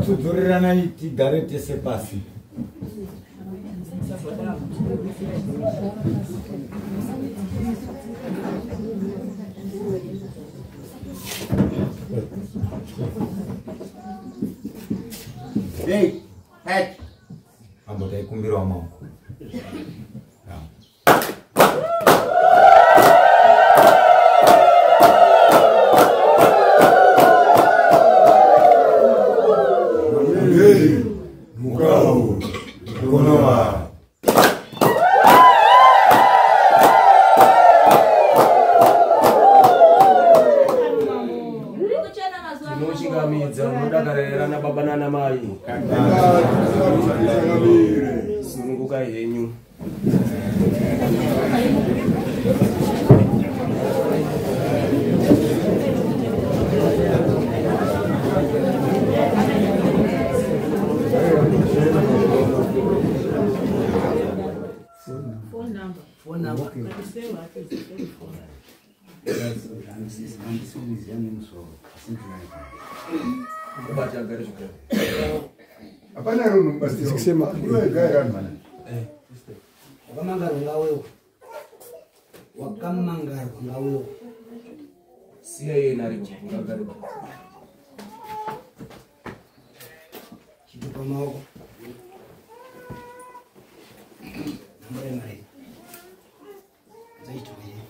Ngatudzorerana tigare tese pasi. Hey, hey. Ambota ikumbira maoko. Mukau, Konoa. Tinochikamidza munodakarira baba nana mai. Sununguka henyu. Phone number. Okay. Apana rungu basi kusema Wakamangaro ngawewo. Wakamangaro ngawewo. Siya yeye nari ngagari. Kitu kama huko. Mbona mari. Zaito yeye.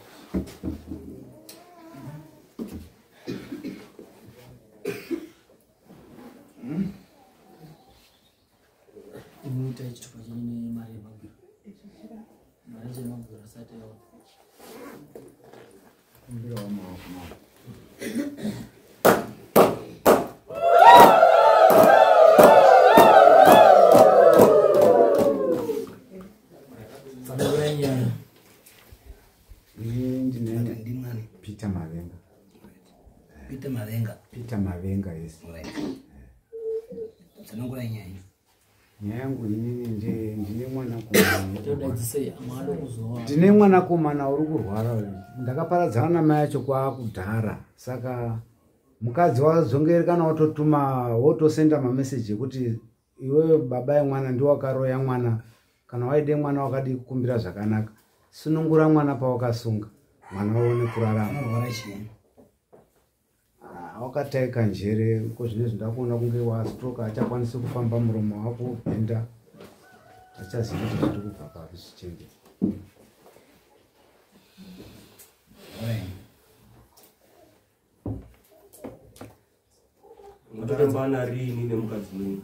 Imuta ichi kwa jini mari bangi. Mari je mambo ya sate yo. Ndio mama. Peter Mavenga. Peter Mavenga. Peter Mavenga, yes. Right. Sanongora nyanya. Nyangu inini ndine mwana ndine mwana komana uri kurwara. Ndakaparadzana namai acho kwaakudhara. Saka mukadzi wazongerekana wototuma wotosenda mameseji ekuti iwewe baba yemwana ndiwe wakaroya mwana. Kana waide mwana wakadi kukumbira zvakanaka. Sunungura mwana pawakasunga. Mwana waone kurarama. Wakataika njere kozvine zvindakuona kunge wastroke achakwanisi kufamba muromo wako bhenda. Achaziva kuti tiri kubva papi zvichenge. Mutorembana rini nemukadzi wenyu?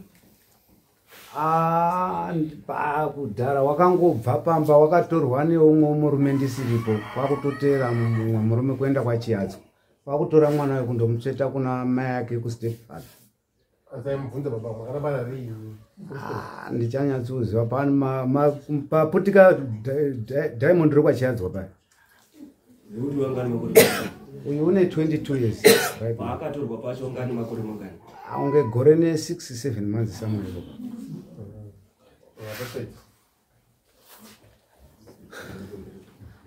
Pakudhara wakangobva pamba wakatorwa neumwe murume ndisiripo kwakutotera mumwe murume kuenda kwaChihadzo. Kwakutora mwana we kundomutsveta kuna mai yake kuStepfather. Asaimubvunza baba mwakarambana rini? Ndichanyatsoziva paputika Diamond ro kwaChihadzo paya. Uri wangani makore? Uyu une 22 years. Paakatorwa pacho ngani makore mangani? Aunge gore ne 6-7 months somewhere.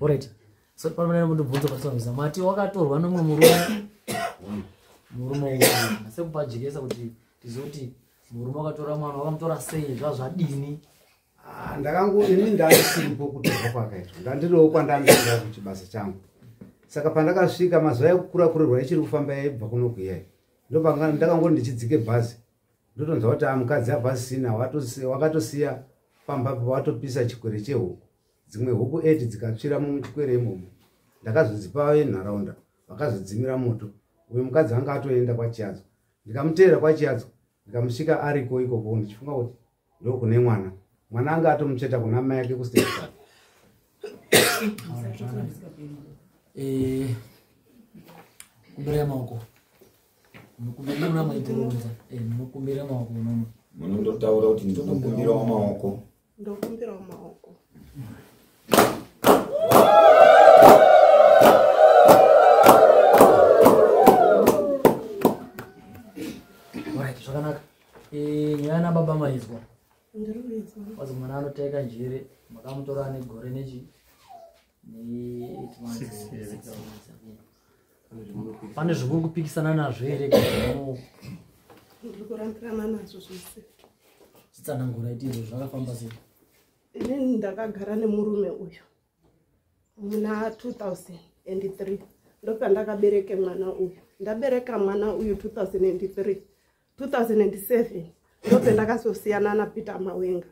Alright. So pamene mundibvunza pasonza mati wakatorwa nomwe murume uyu sekupajekesa kuti tizoti murume wakatora mwana wakamutora sei zvadini. Ini ndasiripo kutorwa kwakaitwa. Ndandiriwo kwandanga kuchibasa changu. Saka pandakasvika mazuva ekukura kurirwa ichiri kufamba yaibva kuno kuyai. Ndopanga ndakangoti ndichidzike bhazi. Ndotonzwa kuti mukadzi abva sina wakatosiya pambapo watopisa chikwere chehuku. Dzimwe huku 8 dzikatsvira muchikwere imomo. Ndakazodzipa venharaunda vakazodzimira moto. Uyu mukadzi anga atoenda kwaChihadzo. Ndikamuteera kwaChihadzo ndikamusvika ariko ikoko ndichifunga kuti ndo kune mwana. Mwana anga atomutsveta kuna mai yake kuStepfather. Kumbira maoko. Mukumbira maitoronza. Mukumbira maoko nono. Munondotaura kuti ndinokumbira maoko. Ndokumbira maoko. Right, zvakanaka. Nyana baba maizwa. Ndiriwizwa. Wazi mwana anoteka njere, makamutora negore nechi ne 8 months. Pane zviri kupikisana nazvo here kuti ndiri kurambirana nazvo zvose. chitsanangura itizvo zvakafamba sei? Inini ndakagara nemurume uyu muna 2003 ndopandakabereke mwana uyu. Ndabereka mwana uyu 2003. 2007 ndopandakazosiyana naPeter Mawenga.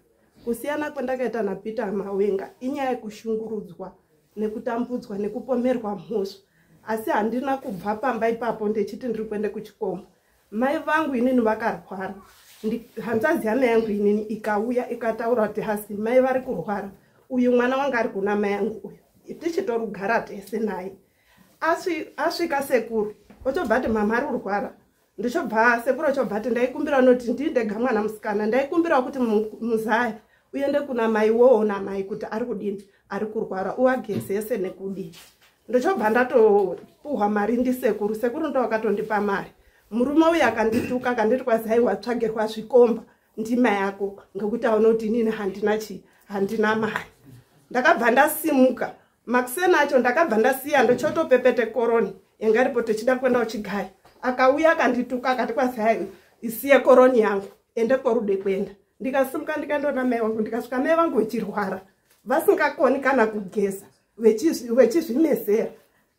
Kusiyana kwandakaita naPeter Mawenga inyaya yekushungurudzwa nekutambudzwa nekupomerwa mhosva. Asi handina kubva pamba ipapo ndechiti ndiri kuende kuchikomo. Mai vangu inini vakarwara. Hanzvadzi yamai yangu inini ikauya ikataura kuti hasi mai vari kurwara. Uyu mwana wanga ari kuna mai yangu uyu. Tichitorugara tese naye. Asvika sekuru ochobva ati mama ari kurwara. Ndichobva sekuru ochobva ati ndaikumbira noti ndindega mwana musikana. Ndaikumbira kuti muzaya uende kuna mai woona mai kuti ari kudini ari kurwara uagezese nekudini. Ndichobva ndatopuhwa mari ndisekuru. Sekuru ndo akatondipa mari. Murume uyu akandituka akanditi kwazai watsvagerwa zvikomba ndima yako ngekuti aunoti inini handina mari. Ndakabva ndasimuka. Makusena acho ndakabva ndasiya ndochotopepete koroni yanga iripo tichida kuenda kuchigaya. Akauya akandituka akati kwazai isiye koroni yangu ende korude kuenda. Ndikasimuka ndikaendona mai vangu ndikasvika mai vangu vechirwara vasingakoni kana kugeza vechizvimezera.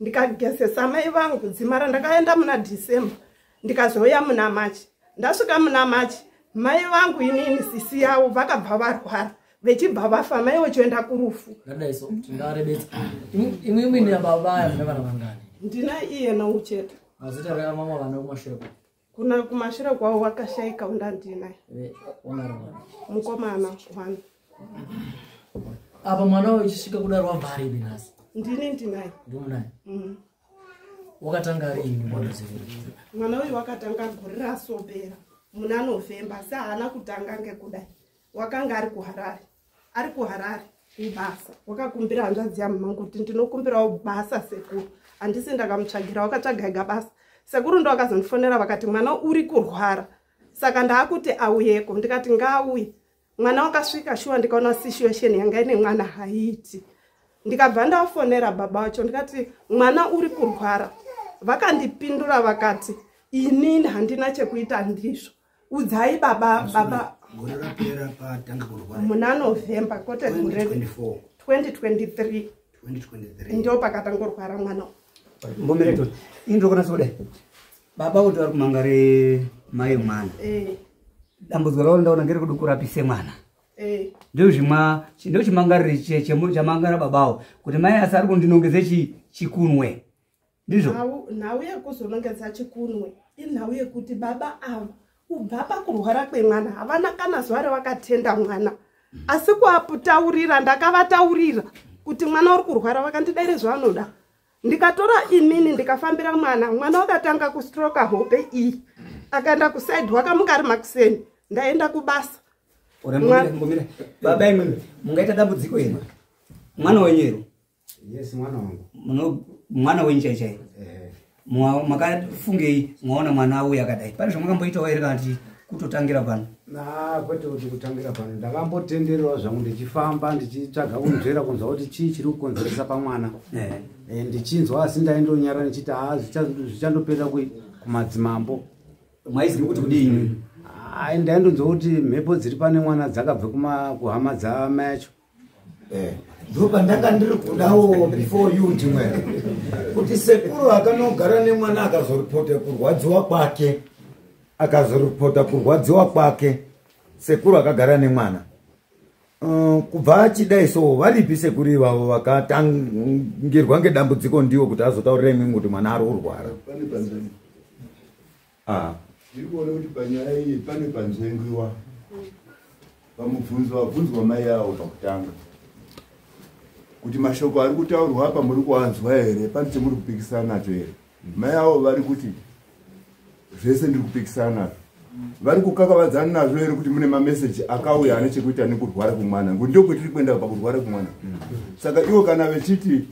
Ndikagezesa mai vangu dzimara ndakaenda muna December ndikazoya muna Machi. Ndasvika muna Machi mai vangu inini sisi yavo vakabva varwara vechibva vafa mai vochoenda kurufu. Ndadaiso tingarebetsa imwe ni baba aya mna vana vangani? Ndina iye na ucheta. Mazita ya mama vana kumashure kwa. Kuna kumashure kwao wakashaika undandina. Wanarwa. Mukomana kwana. Apa mwana uchishika kudarwa bari binasi. Ndini ndinaye. Ndumunaye. Wakatanga rini mwana ziviri? Mwana uyu wakatanga gore raSopera muna November. Sa hana kutanga ngekudai. Wakanga ari kuHarare. Ari kuHarare kubasa. Wakakumbira hanzvadzi yamangu kuti ndinokumbirawo basa sekuru. Handisi ndakamutsvagira wakatsvaga basa. Sekuru ndo akazondifonera vakati mwana uri kurwara. Saka ndaakuti auyeko. Ndikati ngaauye. Mwana wakasvika shuwa ndikaona situation yanga ine mwana haiti. Ndikabva ndafonera baba wacho ndikati mwana uri kurwara. Vakandipindura vakati inini handina chekuita ndizvo. Udzai baba gore rapera patanga kurwara muna November kote 2023 ndio pakatangorwara mwana. Mbomereto indokona soda baba kuti ari kumangare mai mwana dambudziko rawo ndaona ngere kudu kurapise mwana ndio zvimwa ndio chimangarire chamangara babawo kuti mai asari kundinongeze chikunwe ndizvo nhau yekuzonongedza chikunwe inhau yekuti baba ava ubva pakurwara kwemwana havana kana zuva ravakatenda mwana. Asi kuaputaurira ndakavataurira kuti mwana uri kurwara vakandidaire zvanoda. Ndikatora inini ndikafambira mwana wakatanga kustroka hope iyi akaenda kusaidi wakamuka ari makuseni ndaenda kubasa. Ngomira baba imwe mungaita dambudziko ino mwana wenyero? Yes mwana wangu. Mwana wenchaichai makafungei mwaona mwana uyu akadai pane zvamukamboitawo here kana kuti kutotangira pano? Kwete kuti kutangira pano ndakambotenderwa zvangu ndichifamba ndichitsvaga kunzvera kunzwa kuti chii chiri kukonzeresa pamwana. Ndichinzwa asi ndaindonyara ndichiti zvichandopera kumadzimambo. Maizivi kuti kudini? Ndaindonzwa kuti mhepo dziri pane mwana dzakabve kuhama dzamai acho. Dhupa ndakandiri kudawo before you timwera kuti sekuru akanogara nemwana akazoripota kurwadziwa kwake sekuru akagara nemwana kubva achidai so varipi sekuru ivavo vakatangirwa ngedambudziko ndiwo kuti azotaurira imwe kuti mwana ari kurwara? Ndiri kuona kuti panyaya iyi pane panzvengiwa pamubvunzwa mai avo pakutanga kuti mashoko ari kutaurwa apa muri kuanzwa here, pane chemuri kupikisana nacho here. Mai avo vari kuti zvese ndiri kupikisana nazvo. Vari kukakavadzana nazvo here kuti mune mameseji akauya ane chekuita nekurwara kwemwana. Ndio kwetiri kuenda pakurwara kwemwana. Saka ivo kana vechiti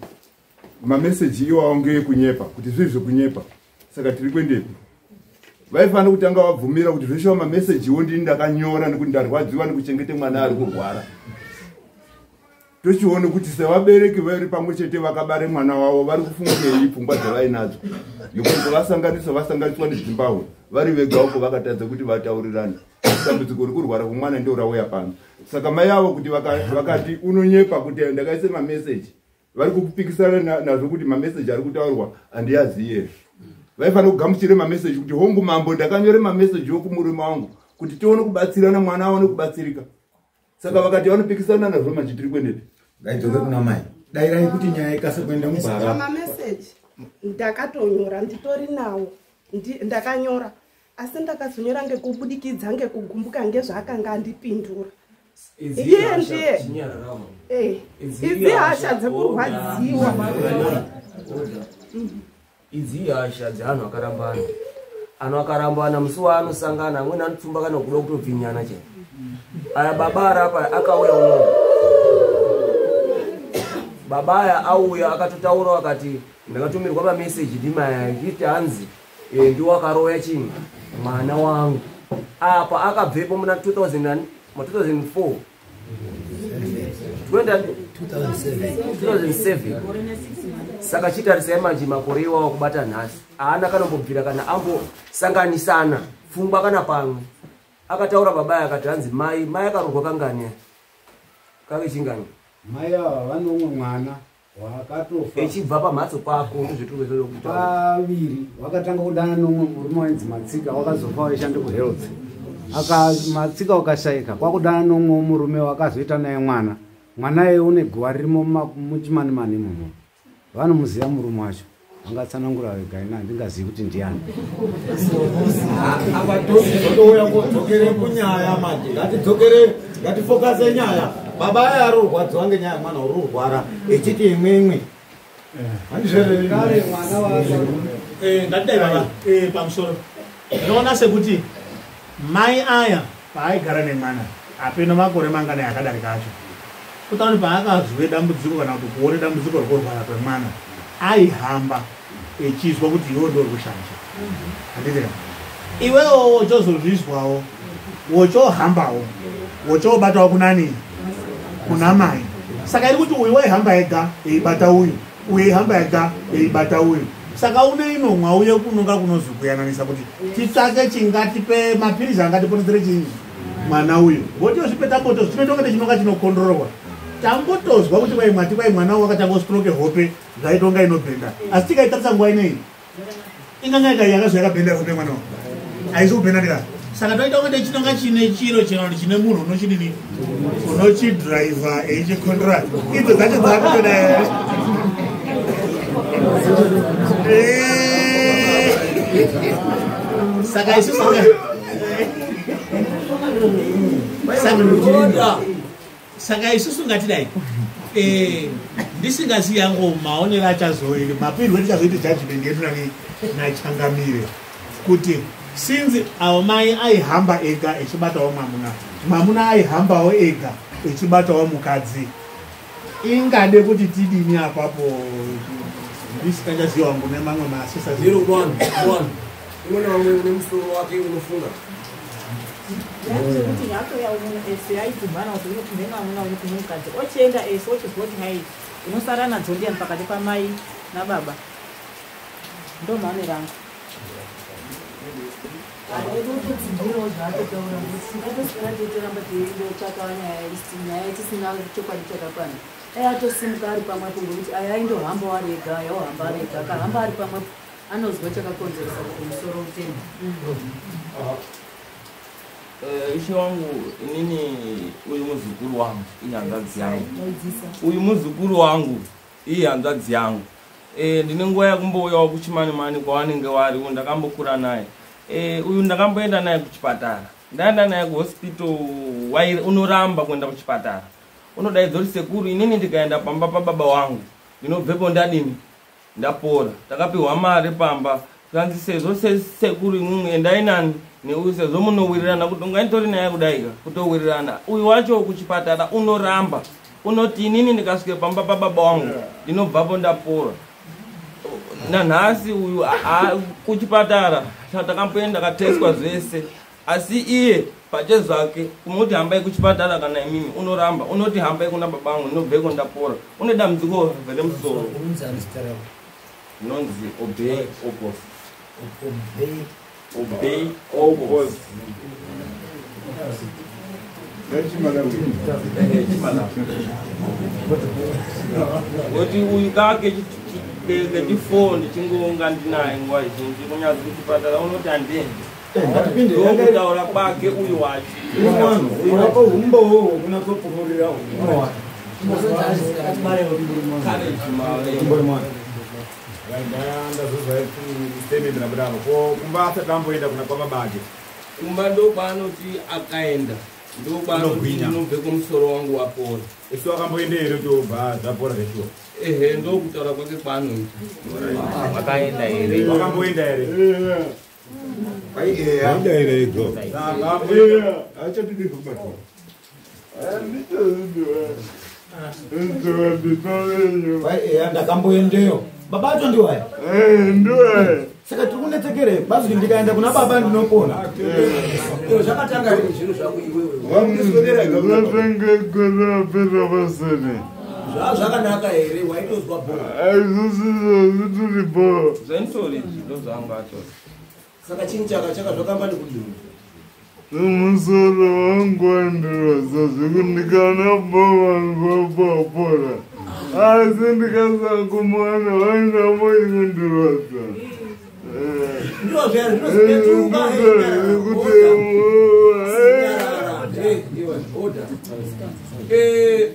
mameseji iwawo ngeekunyepa kuti zvizvo kunyepa, saka tiri kuendepi? Vaifanira kutanga vabvumira kuti zveshe mameseji wo ndini ndakanyora nekuti ndarwadziwa nekuchengete mwana ari kurwara. tochione kuti sevabereki vari pamwe chete vakabare mwana wavo vari kufungei pfungwa dzavainadzo yokuti vasanganiswa nezimbabwe vari vega uko vakatadza kuti vataurirane dambudziko rekurwara kwemwana ndio rauya pano. Saka mai avo kuti vakati unonyepa kuti ndakaise mameseji vari kupikisana nazvo kuti mameseji ari kutaurwa handiyaziye. Vaifanira kugamuchira mameseji kuti hongu mambo ndakanyore mameseji okumurume wangu kuti tione kubatsirana mwana aone kubatsirika. Saka vakati vanopikisana nazvo machitiri kwendete. Ngaidzoke kuna mai. Dairai kuti nyaya ikase kuenda mubhara. Mameseji ndakatonyora nditori nawo. Ndakanyora asi ndakazonyora ngekubudikidza ngekugumbuka ngezvaakanga andipindura. Iye ndiye. Idzi hasha dzekurwadziwa. Idzi hasha dzeanhu akarambana. Anhu akarambana musi waanosangana amweni anotsumba kana kuda kutobvinyana chete. Aya baba arapa akauya unono. Babaya auya akatotaura akati ndakatumirwa mameseji ndimaya kuti hanzi ndiwo akaroya chinhu mwana wangu. Apa akabvepo muna 2004 2007 saka chitarisai manje makore iwawo kubata nhasi haana kanombobvira kana ambosanganisana pfungwa kana pamwe. Akataura babaya akati hanzi mai akarohwa kangani kave chingani mai ava vanomwe mwana wakatofa echibva pamhatso pako ndozvituro zvokuita paviri wakatanga kudana nomwe murume wainzi Matsika wakazofa waishande kuHealth Matsika wakashayika kwakudana nomwe murume wakazoita naye mwana iye une guwa ririmo muchimanimani imomo vanomuziva murume wacho angatsanangura wega ina handingazivi kuti ndiani. Apatouya kudzokere kunyaya manje ngatifokase nyaya. Baba aya arorwadziwa ngenyaya mwana urorwara echiti imwimwi handizverere mwana wacho ngatidai baba pamusoro ndinoona sekuti mai aya paaigara nemwana apeno makore mangana yakadarika acho kutauri paakazwe dambudziko kana kuti kuone dambudziko rekurwara kwemwana aihamba echizwa kuti iwo ndo rikushanja handitika iwewo wochozozvizwawo wochohambawo wochobatawo kunani kuna mai. Saka iri kuti uyu waihamba ega eibata uyu eihamba ega eibata uyu. Saka une inomwa uye kunonga kunozokuyananisa kuti titsvake chingatipe mapirizi angatiponesere chinyi mwana uyu ngoti ozvipe tamboto zvinoita kunge chinonga chinokondororwa tambotozwa kuti vaimwati vai mwana wakatanga stroke hope zvaitonga inobhenda asi tikaitarisa nguva inei inganga yakazvo yakabhenda hope mwana haisi kubhenda ndika. Saka toita kunge chinonga chine chiro chine munhu unochidini unochidhiraivha eichikondora idzo dzacho dzakutoda saka isusu saka isusu ngatidai ndisingaziya yangu maonero achazoiri mapirwe tichazoita judgment yedu nachangamire kuti since avo mai aihamba ega echibatawo mwamuna aihambawo ega echibatawo mukadzi ingade kuti tidini apapo ndisingachaziva wangu nemamwe masisa imwe vamwe une musoro wake unofunga kuti yatoya ese aidzimhana kuti unotumhena amuna unotumhe mukadzi ochienda ese ochizwa kuti hai unosara nadzo ndiani pakati pamai nababa ndo mhane rangu aikudzidzirawo zvaatotaura kuti tingatoswera teitoramba teindotsvaka nyaya tisina chokwadi chakakwana atosimuka ari pamwepo ngokuti aya aindohamba ari ega ayaohamba ari ega akahamba ari pamwepo anozwa chakakonzeresa kuti musoro utenda. Ishe wangu inini uyu muzukuru wangu iyi hanzvadzi yangu uyu muzukuru wangu iyi hanzvadzi yangu ndine nguva yakumbouyawo kuchimanimani kwawanenge wariwo ndakambokura naye uyu ndakamboenda naye kuchipatara ndaenda naye kuhospital unoramba kuenda kuchipatara unodaidzwa kuti sekuru inini ndikaenda pamba pababa wangu ndinobvepo ndadini ndapora takapiwa mari pamba kanzi sezvo sekuru imwimwe endai nani neuyu sezvo munowirirana kuti unganitori naye kudaika kutowirirana uyu wacho kuchipatara unoramba unoti inini ndikasvike pamba pababa wangu ndinobvapo ndapora nanhasi uyu kuchipatara takamboenda kateswa zvese asi iye pache zvake kumoti hambai kuchipatara kana imimi unoramba unoti hambai kuna babangu ndinobveko ndapora une dambudziko remusoro nonzi obey opos obey opos kuti uyu kake chifoni chingonga ndinaye nguva zhinji kunyazi kuchipatara unoti handiendi ndokutaura kwake uyu wacho kumba ndokwanoti akaenda ndokwanoti unobve kumusoro wangu wapora isu akamboenda here tobva zvapora zveshuwa ehe ndokutaura kwake kwaanoita Akaenda here. akamboenda here ndakamboendeyo baba acho ndiwaya saka tiri kunetsekere basi ndikaenda kuna baba ndinopona Zvakatanga zvinhu zvako zvakanaka here waitozwa bhora zventori ndozvanga atori saka chinhu chakazvakamba ndikudini umusoro wangu wandiroza zvekundikana vangu vapapora asi ndikasakumana vaindamoikundiroza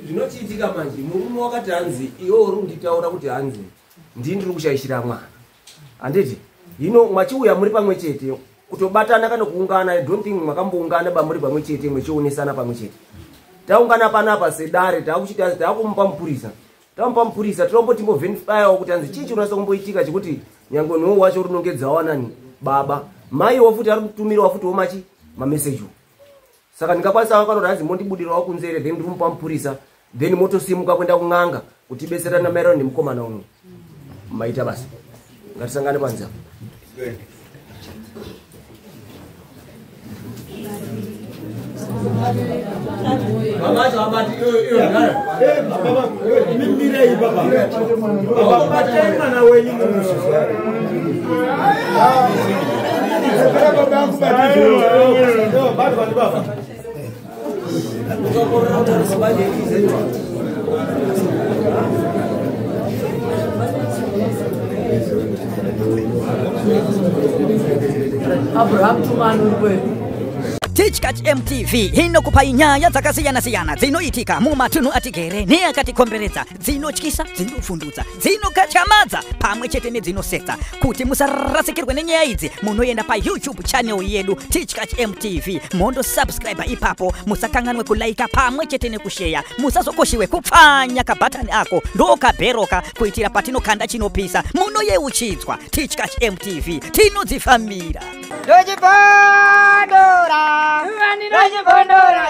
zvinochiitika manje murume wakati hanzi iwe uri kunditaura kuti hanzi ndindiri kushayishira mwana handiti hino mwachiuya muri pamwe chete kutobatana kana kuungana I don't think mwakamboungana bamuri pamwe chete mwechionesana pamwe chete taungana panapa sedare takuchita takumupa mupurisa tinomboti verify kuti hanzi chii chinosa kumboitika chekuti nyangwe newe wacho rinongedzawo nani baba mai wafuti ari kutumirawo futi womachi mameseji saka ndingakwanisa kana hanzi mondibudirawo kunzere then ndirimupa mupurisa then motosimuka kuenda kung'anga kuti beserana maererano nemukomana uno maita basi ngatisangane panze Abraham Tumanu Teachkatch MTV inokupa nyaya dzakasiyana-siyana dzinoitika mumatunhu atigere neakatikomberedza, dzinotyisa, dzinofundutsa, dzinokachamadza pamwe chete nedzinosetsa. Kuti musarasikirwe nenyaya idzi munoenda paYouTube channel yedu Teachkatch MTV mondo subscribe ipapo, musakanganwe kulaika pamwe chete nekushare, musazokoshiwe kupfanya kabhatani ako ndokabheroka kuitira patinokanda chinopisa munoyeuchidzwa. Teachkatch MTV tinodzifamira Dojipondora, Dojipondora,